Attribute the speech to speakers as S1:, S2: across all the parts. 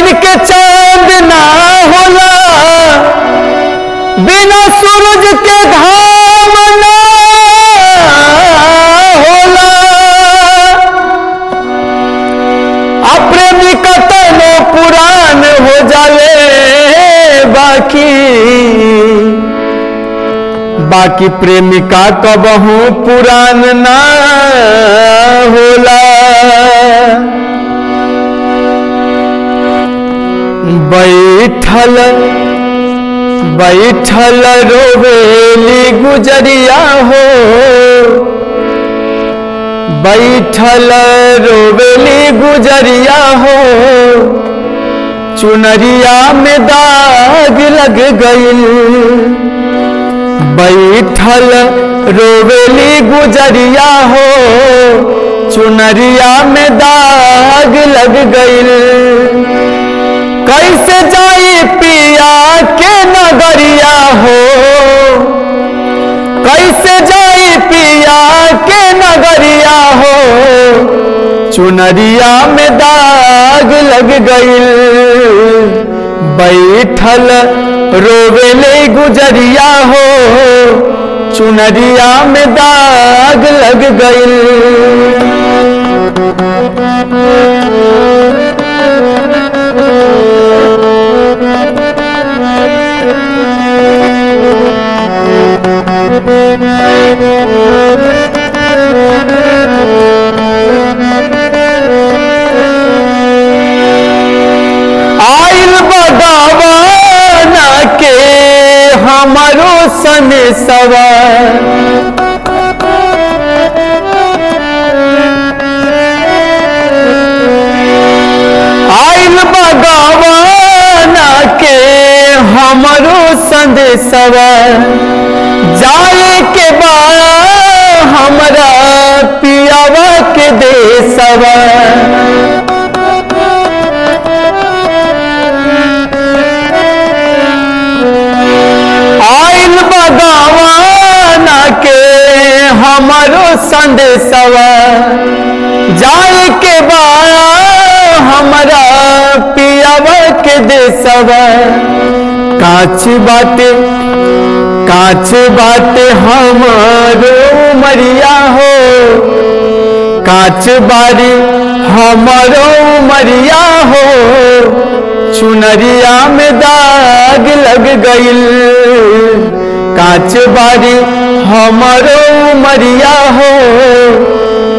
S1: दिन के चांद ना होला, बिना सूरज के घाम ना होला। अप्रेमी कतनो पुरान हो जाले बाकी प्रेमिका कबहू पुरान ना होला। बैठल बैठल रोवेली गुजरिया हो, बैठल रोवेली गुजरिया हो, चुनरिया में दाग लग गइल। बैठल रोवेली गुजरिया हो, चुनरिया में दाग लग गइल। कैसे जाई पिया के नगरिया हो, कैसे जाई पिया के नगरिया हो, चुनरिया में दाग लग गइल। बैठल रोवेले गुजरिया हो, चुनरिया में दाग लग गइल। आइल बगावाना के हमारो सने सवार, आइल बगावाना के हमारो संदेशवा, जाए के बाद हमरा पियावा के देशवा। आइल बगावाना के हमारो संदेशवा, जाए के बाद हमरा पियावा के देशवा। काच बाटे हमारो मरिया हो, काच बारी हमारो मरिया हो, चुनरिया में दाग लग गइल। काच बारी हमारो मरिया हो,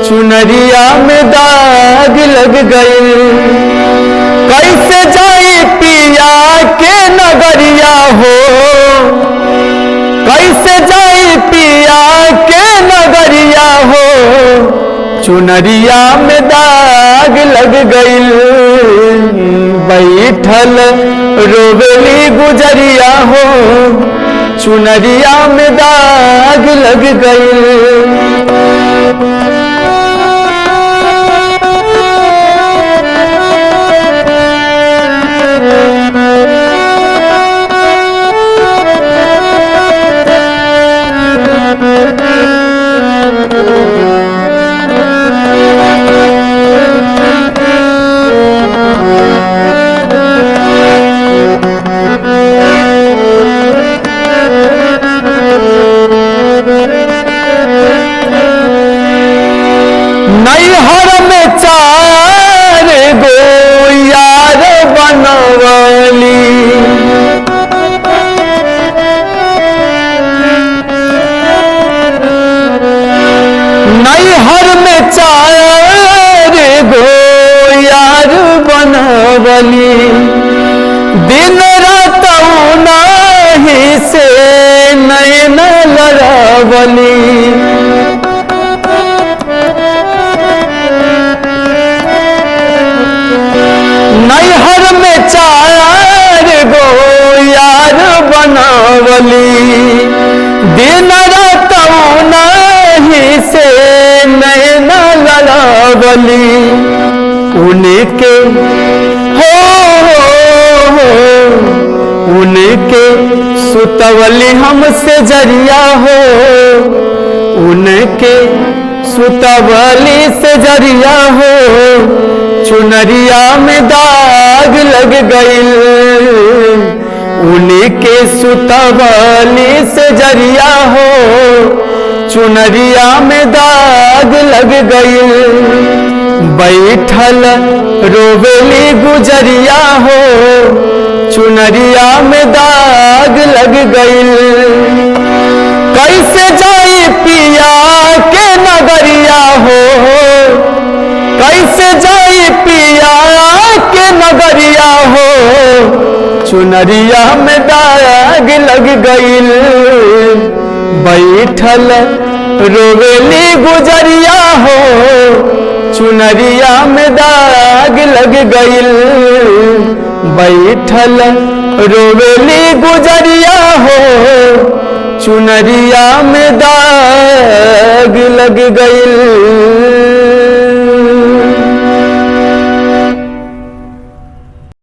S1: चुनरिया में दाग लग गइल। कैसे जाई पिया के नगरिया हो, कैसे जाई पिया के नगरिया हो, चुनरिया में दाग लग गइल। बैठल रोवेली गुजरिया हो, चुनरिया में दाग लग गइल। नैहर में 4 गो यार बनवली, नैहर में 4 गो यार बनवली। दिन रात उन्हीं से नैन लड़वली। नैहर में 4 गो यार बनवली, दिन रात उन्हीं से नैन लड़वली। उनके उनके सुतवली हमसे जरिया हो, उनके सुतवली से जरिया हो, चुनरिया में दाग लग गईल, उन्हीं के सुतवाली से जरिया हो चुनरिया में दाग लग गईल। बैठल रोवेली गुजरिया हो चुनरिया में दाग लग गईल। कैसे जाई पिया के नगरिया हो, कैसे जाई पिया के नगरिया हो चुनरिया में दाग लग गईल। बैठल रोवेली गुजरिया हो चुनरिया में दाग लग गईल। बैठल रोवेली गुजरिया हो चुनरिया में दाग लग गईल।